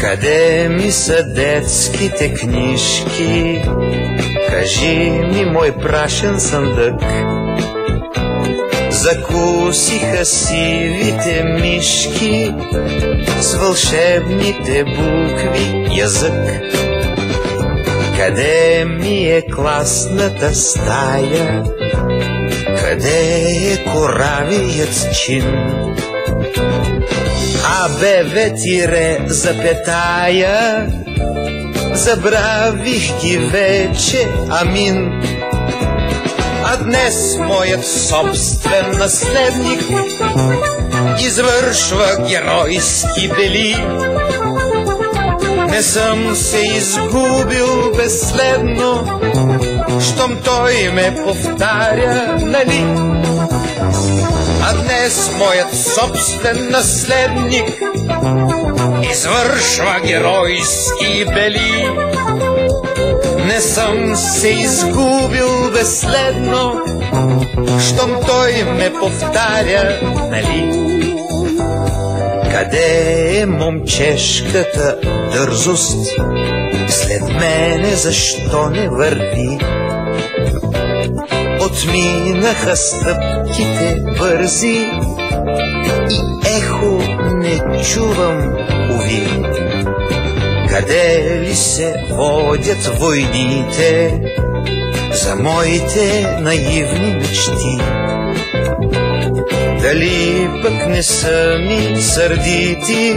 Къде ми са детските книжки? Кажи ми, мой прашен съндък. Закусиха сивите мишки с вълшебните букви язък. Къде ми е класната стая? Къде е коравият чин? АБВ тире запетая, забравих ги вече, амин. А днес моят собствен наследник извършва геройски дели. Не съм се изгубил безследно, щом той ме повтаря, нали? А днес моят собствен наследник извършва геройски бели. Не съм се изгубил безследно, щом той ме повтаря, нали? Къде е момчешката дързост? След мене защо не върви? Отминаха стъпките бързи и ехо не чувам, уви. Къде ли се водят войните за моите наивни мечти? Дали пък не са ми сърдити,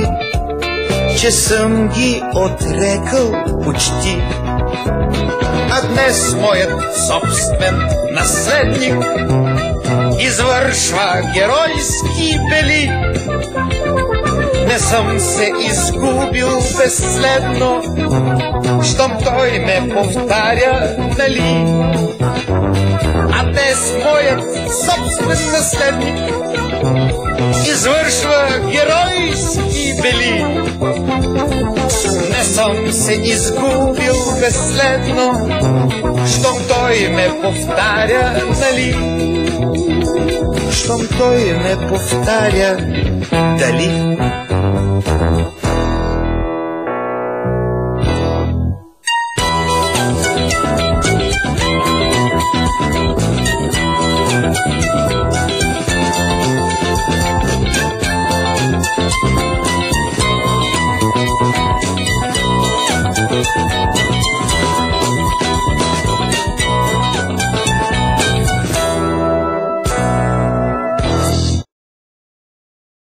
че съм ги отрекал почти? А днес моят собствен наследник извършва геройски бели. Не съм се изгубил безследно, щом той ме повтаря, нали? А днес моят собствен наследник извършва геройски бели. Не съм се изгубил безследно, щом той ме повтаря, нали? Щом той ме повтаря, дали?